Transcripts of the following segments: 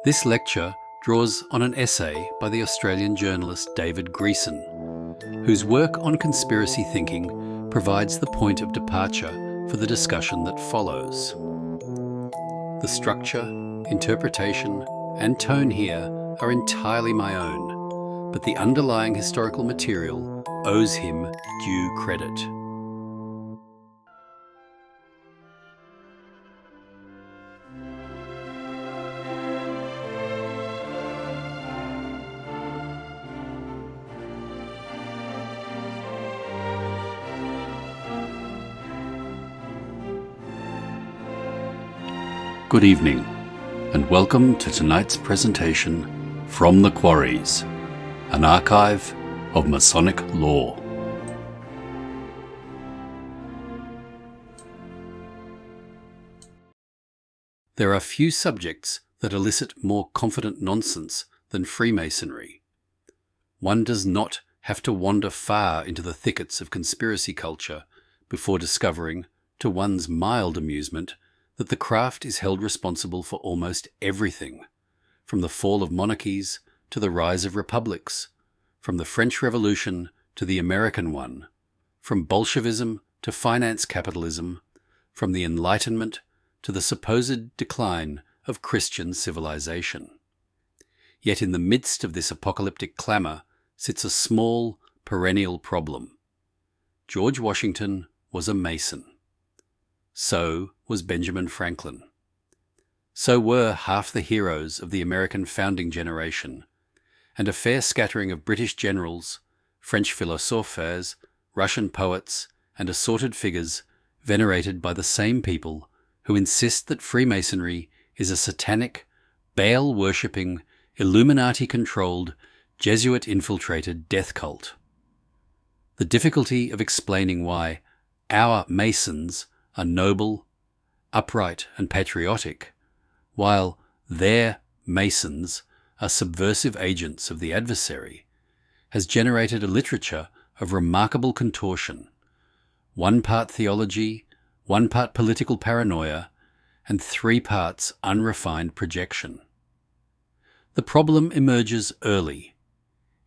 This lecture draws on an essay by the Australian journalist David Greason, whose work on conspiracy thinking provides the point of departure for the discussion that follows. The structure, interpretation, and tone here are entirely my own, but the underlying historical material owes him due credit. Good evening, and welcome to tonight's presentation from the Quarries, an archive of Masonic lore. There are few subjects that elicit more confident nonsense than Freemasonry. One does not have to wander far into the thickets of conspiracy culture before discovering, to one's mild amusement, that the craft is held responsible for almost everything, from the fall of monarchies to the rise of republics, from the French Revolution to the American one, from Bolshevism to finance capitalism, from the Enlightenment to the supposed decline of Christian civilization. Yet in the midst of this apocalyptic clamour sits a small, perennial problem. George Washington was a Mason. So was Benjamin Franklin. So were half the heroes of the American founding generation, and a fair scattering of British generals, French philosophers, Russian poets, and assorted figures venerated by the same people who insist that Freemasonry is a satanic, Baal-worshipping, Illuminati-controlled, Jesuit-infiltrated death cult. The difficulty of explaining why our Masons are noble, upright, and patriotic, while their Masons are subversive agents of the adversary, has generated a literature of remarkable contortion, 1 part theology, 1 part political paranoia, and 3 parts unrefined projection. The problem emerges early.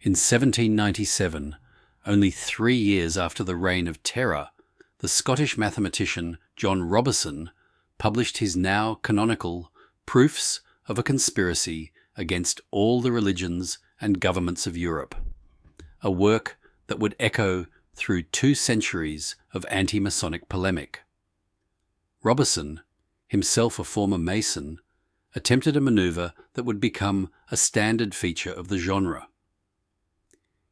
In 1797, only 3 years after the Reign of Terror, the Scottish mathematician John Robison published his now canonical Proofs of a Conspiracy Against All the Religions and Governments of Europe, a work that would echo through 2 centuries of anti-Masonic polemic. Robison, himself a former Mason, attempted a maneuver that would become a standard feature of the genre.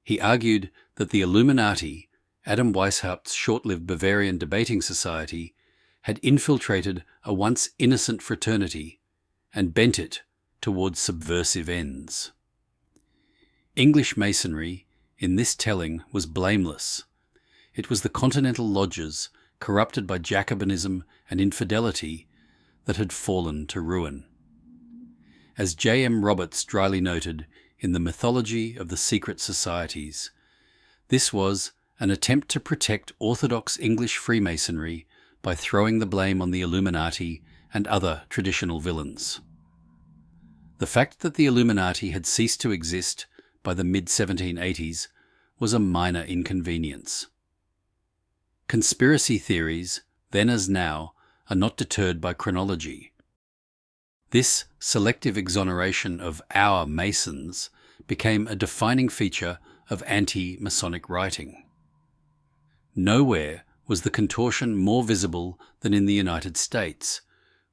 He argued that the Illuminati, Adam Weishaupt's short-lived Bavarian debating society, had infiltrated a once innocent fraternity and bent it towards subversive ends. English Masonry, in this telling, was blameless. It was the continental lodges, corrupted by Jacobinism and infidelity, that had fallen to ruin. As J. M. Roberts dryly noted in The Mythology of the Secret Societies, this was an attempt to protect orthodox English Freemasonry by throwing the blame on the Illuminati and other traditional villains. The fact that the Illuminati had ceased to exist by the mid-1780s was a minor inconvenience. Conspiracy theories, then as now, are not deterred by chronology. This selective exoneration of our Masons became a defining feature of anti-Masonic writing. Nowhere was the contortion more visible than in the United States,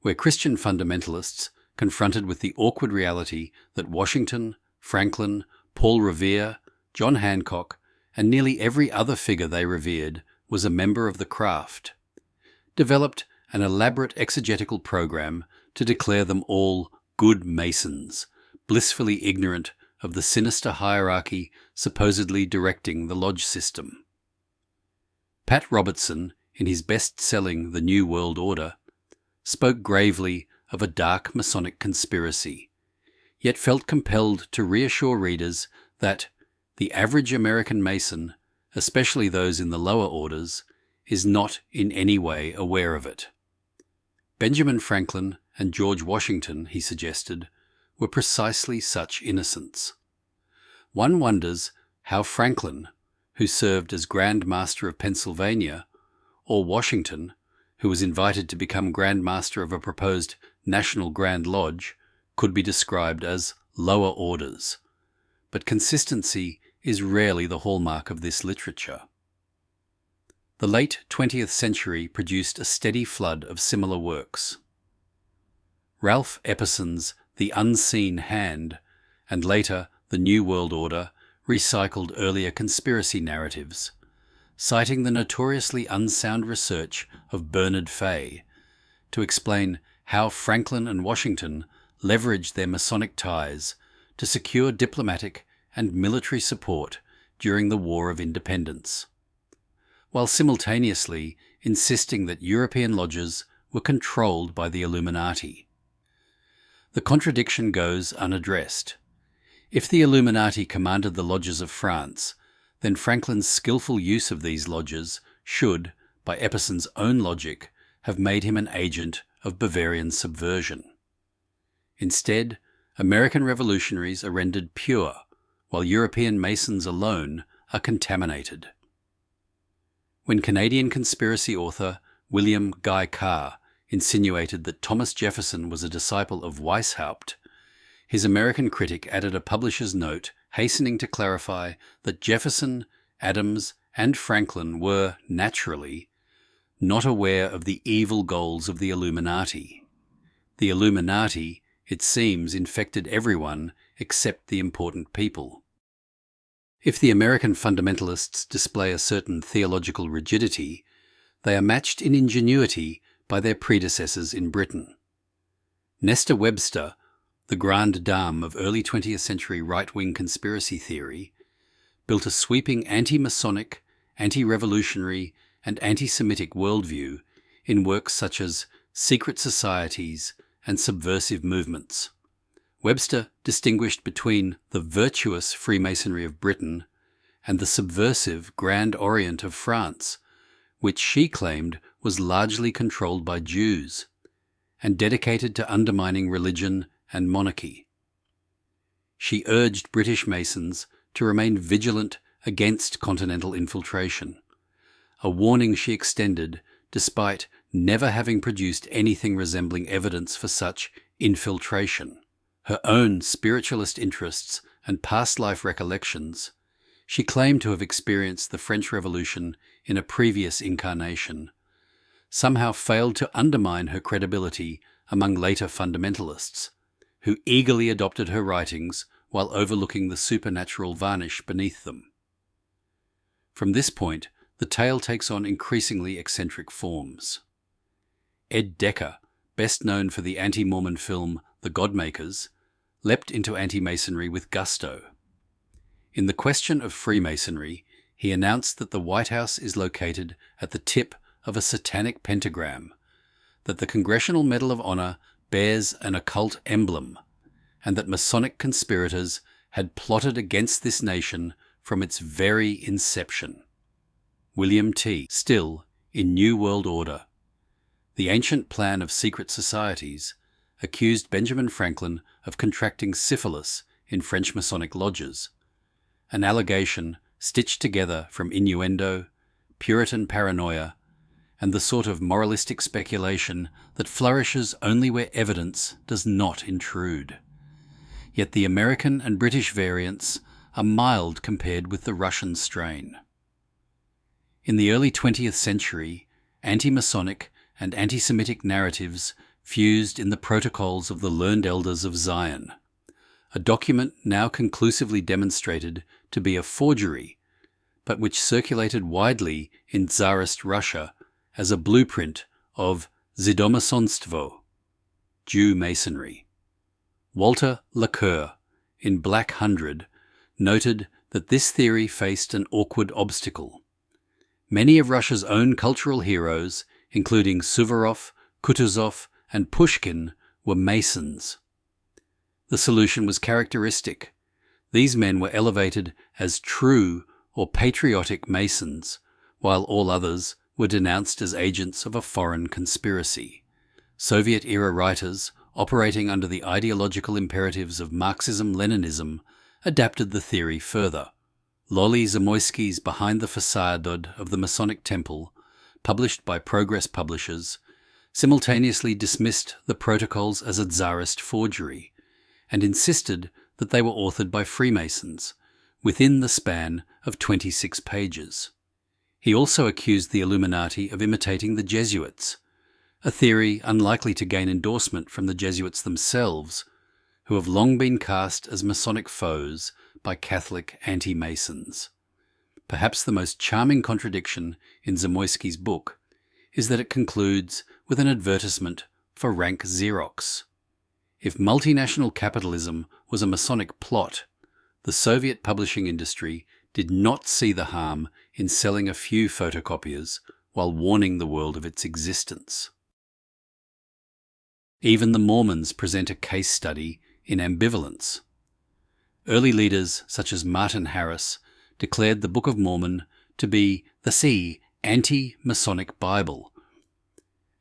where Christian fundamentalists, confronted with the awkward reality that Washington, Franklin, Paul Revere, John Hancock, and nearly every other figure they revered was a member of the craft, developed an elaborate exegetical program to declare them all good Masons, blissfully ignorant of the sinister hierarchy supposedly directing the lodge system. Pat Robertson, in his best-selling The New World Order, spoke gravely of a dark Masonic conspiracy, yet felt compelled to reassure readers that the average American Mason, especially those in the lower orders, is not in any way aware of it. Benjamin Franklin and George Washington, he suggested, were precisely such innocents. One wonders how Franklin, who served as Grand Master of Pennsylvania, or Washington, who was invited to become Grand Master of a proposed National Grand Lodge, could be described as lower orders. But consistency is rarely the hallmark of this literature. The late 20th century produced a steady flood of similar works. Ralph Epperson's The Unseen Hand, and later The New World Order, recycled earlier conspiracy narratives, citing the notoriously unsound research of Bernard Fay to explain how Franklin and Washington leveraged their Masonic ties to secure diplomatic and military support during the War of Independence, while simultaneously insisting that European lodges were controlled by the Illuminati. The contradiction goes unaddressed. If the Illuminati commanded the lodges of France, then Franklin's skillful use of these lodges should, by Epperson's own logic, have made him an agent of Bavarian subversion. Instead, American revolutionaries are rendered pure, while European Masons alone are contaminated. When Canadian conspiracy author William Guy Carr insinuated that Thomas Jefferson was a disciple of Weishaupt, his American critic added a publisher's note hastening to clarify that Jefferson, Adams, and Franklin were, naturally, not aware of the evil goals of the Illuminati. The Illuminati, it seems, infected everyone except the important people. If the American fundamentalists display a certain theological rigidity, they are matched in ingenuity by their predecessors in Britain. Nesta Webster, the grande dame of early 20th century right-wing conspiracy theory, built a sweeping anti-Masonic, anti-revolutionary, and anti-Semitic worldview in works such as Secret Societies and Subversive Movements. Webster distinguished between the virtuous Freemasonry of Britain and the subversive Grand Orient of France, which she claimed was largely controlled by Jews, and dedicated to undermining religion and monarchy. She urged British Masons to remain vigilant against continental infiltration, a warning she extended despite never having produced anything resembling evidence for such infiltration. Her own spiritualist interests and past life recollections, she claimed to have experienced the French Revolution in a previous incarnation, somehow failed to undermine her credibility among later fundamentalists, who eagerly adopted her writings while overlooking the supernatural varnish beneath them. From this point, the tale takes on increasingly eccentric forms. Ed Decker, best known for the anti-Mormon film The Godmakers, leapt into anti-Masonry with gusto. In The Question of Freemasonry, he announced that the White House is located at the tip of a satanic pentagram, that the Congressional Medal of Honor bears an occult emblem, and that Masonic conspirators had plotted against this nation from its very inception. William T. Still, in New World Order, The Ancient Plan of Secret Societies, accused Benjamin Franklin of contracting syphilis in French Masonic lodges, an allegation stitched together from innuendo, Puritan paranoia, and the sort of moralistic speculation that flourishes only where evidence does not intrude. Yet the American and British variants are mild compared with the Russian strain. In the early 20th century, anti-Masonic and anti-Semitic narratives fused in the Protocols of the Learned Elders of Zion, a document now conclusively demonstrated to be a forgery, but which circulated widely in Tsarist Russia as a blueprint of Ziedomasonstvo, Jew Masonry. Walter Laqueur, in Black Hundred, noted that this theory faced an awkward obstacle. Many of Russia's own cultural heroes, including Suvorov, Kutuzov, and Pushkin, were Masons. The solution was characteristic. These men were elevated as true or patriotic Masons, while all others were denounced as agents of a foreign conspiracy. Soviet-era writers operating under the ideological imperatives of Marxism-Leninism, adapted the theory further. Lolly Zamoyski's Behind the Facade of the Masonic Temple, published by Progress Publishers, simultaneously dismissed the protocols as a Tsarist forgery and insisted that they were authored by Freemasons, within the span of 26 pages. He also accused the Illuminati of imitating the Jesuits, a theory unlikely to gain endorsement from the Jesuits themselves, who have long been cast as Masonic foes by Catholic anti-Masons. Perhaps the most charming contradiction in Zamoyski's book is that it concludes with an advertisement for rank Xerox. If multinational capitalism was a Masonic plot, the Soviet publishing industry did not see the harm in selling a few photocopiers while warning the world of its existence. Even the Mormons present a case study in ambivalence. Early leaders such as Martin Harris declared the Book of Mormon to be the anti-Masonic Bible,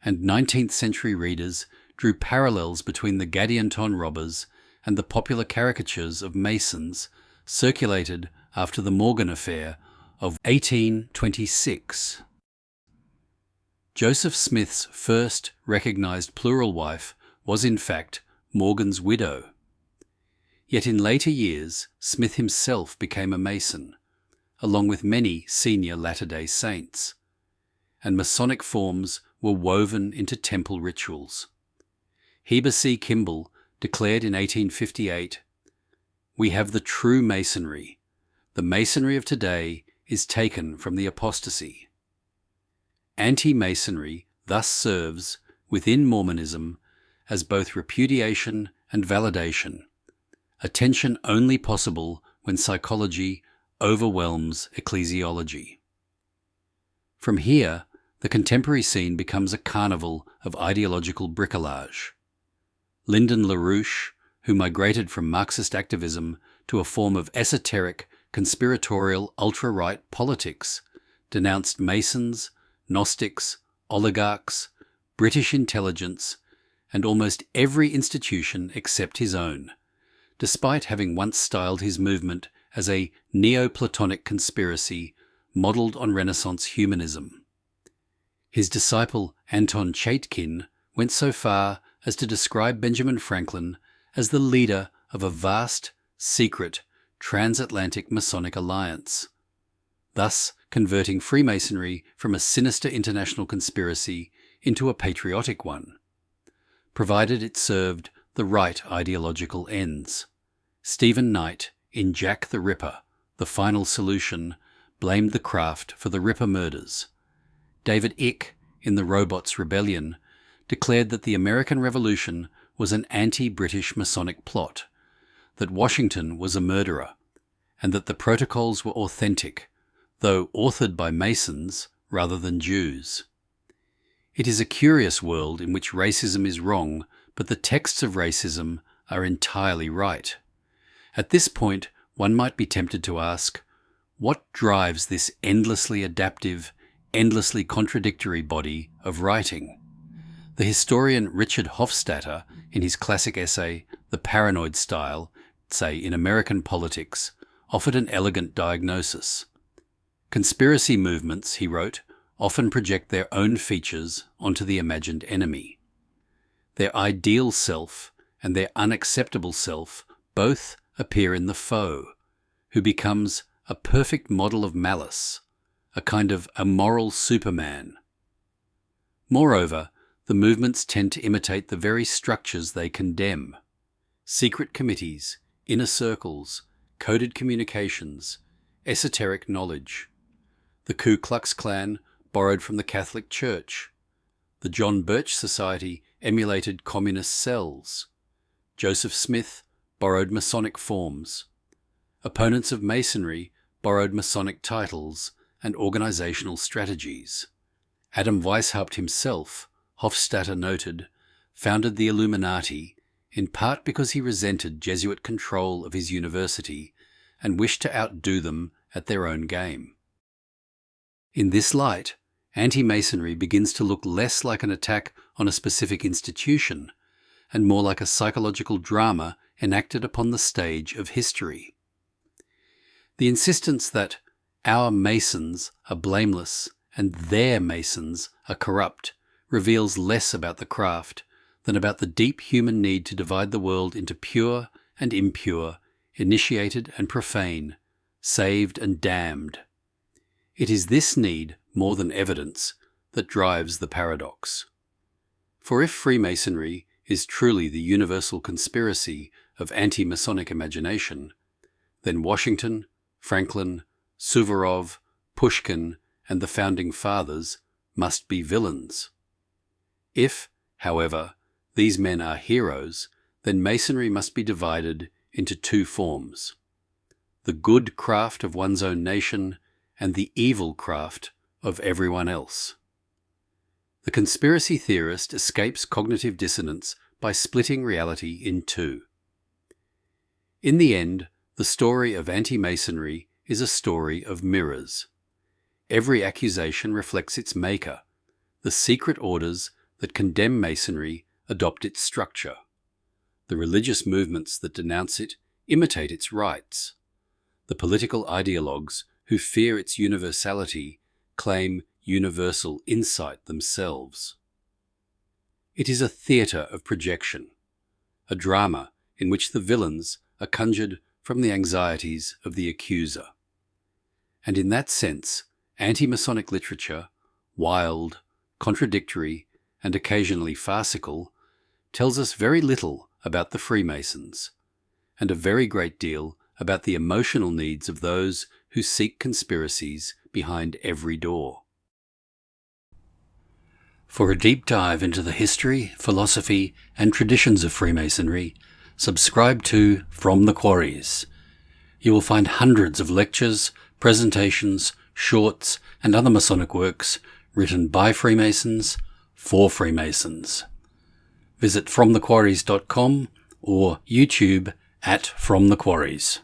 and 19th century readers drew parallels between the Gadianton robbers and the popular caricatures of Masons circulated after the Morgan affair of 1826. Joseph Smith's first recognized plural wife was in fact Morgan's widow. Yet in later years, Smith himself became a Mason, along with many senior Latter-day Saints, and Masonic forms were woven into temple rituals. Heber C. Kimball declared in 1858, "We have the true Masonry. The Masonry of today is taken from the apostasy." Anti-Masonry thus serves, within Mormonism, as both repudiation and validation, a tension only possible when psychology overwhelms ecclesiology. From here, the contemporary scene becomes a carnival of ideological bricolage. Lyndon LaRouche, who migrated from Marxist activism to a form of esoteric, conspiratorial ultra-right politics, denounced Masons, Gnostics, oligarchs, British intelligence, and almost every institution except his own, despite having once styled his movement as a Neoplatonic conspiracy modelled on Renaissance humanism. His disciple Anton Chaikin went so far as to describe Benjamin Franklin as the leader of a vast, secret, transatlantic Masonic alliance, thus converting Freemasonry from a sinister international conspiracy into a patriotic one, provided it served the right ideological ends. Stephen Knight, in Jack the Ripper, The Final Solution, blamed the craft for the Ripper murders. David Icke, in The Robots' Rebellion, declared that the American Revolution was an anti-British Masonic plot, that Washington was a murderer, and that the protocols were authentic, though authored by Masons rather than Jews. It is a curious world in which racism is wrong, but the texts of racism are entirely right. At this point, one might be tempted to ask, what drives this endlessly adaptive, endlessly contradictory body of writing? The historian Richard Hofstadter, in his classic essay, The Paranoid Style, say in American Politics, offered an elegant diagnosis. Conspiracy movements, he wrote, often project their own features onto the imagined enemy. Their ideal self and their unacceptable self both appear in the foe, who becomes a perfect model of malice, a kind of immoral Superman. Moreover, the movements tend to imitate the very structures they condemn: secret committees, inner circles, coded communications, esoteric knowledge. The Ku Klux Klan borrowed from the Catholic Church. The John Birch Society emulated communist cells. Joseph Smith borrowed Masonic forms. Opponents of Masonry borrowed Masonic titles and organizational strategies. Adam Weishaupt himself, Hofstadter noted, founded the Illuminati in part because he resented Jesuit control of his university and wished to outdo them at their own game. In this light, anti-Masonry begins to look less like an attack on a specific institution and more like a psychological drama enacted upon the stage of history. The insistence that our Masons are blameless and their Masons are corrupt reveals less about the craft than about the deep human need to divide the world into pure and impure, initiated and profane, saved and damned. It is this need, more than evidence, that drives the paradox. For if Freemasonry is truly the universal conspiracy of anti-Masonic imagination, then Washington, Franklin, Suvorov, Pushkin, and the Founding Fathers must be villains. If, however, these men are heroes, then Masonry must be divided into two forms: the good craft of one's own nation and the evil craft of everyone else. The conspiracy theorist escapes cognitive dissonance by splitting reality in two. In the end, the story of anti-Masonry is a story of mirrors. Every accusation reflects its maker. The secret orders that condemn Masonry adopt its structure. The religious movements that denounce it imitate its rites. The political ideologues who fear its universality claim universal insight themselves. It is a theatre of projection, a drama in which the villains are conjured from the anxieties of the accuser. And in that sense, anti-Masonic literature, wild, contradictory, and occasionally farcical, tells us very little about the Freemasons, and a very great deal about the emotional needs of those who seek conspiracies behind every door. For a deep dive into the history, philosophy, and traditions of Freemasonry, subscribe to From the Quarries. You will find hundreds of lectures, presentations, shorts, and other Masonic works written by Freemasons for Freemasons. Visit FromTheQuarries.com or YouTube @FromTheQuarries.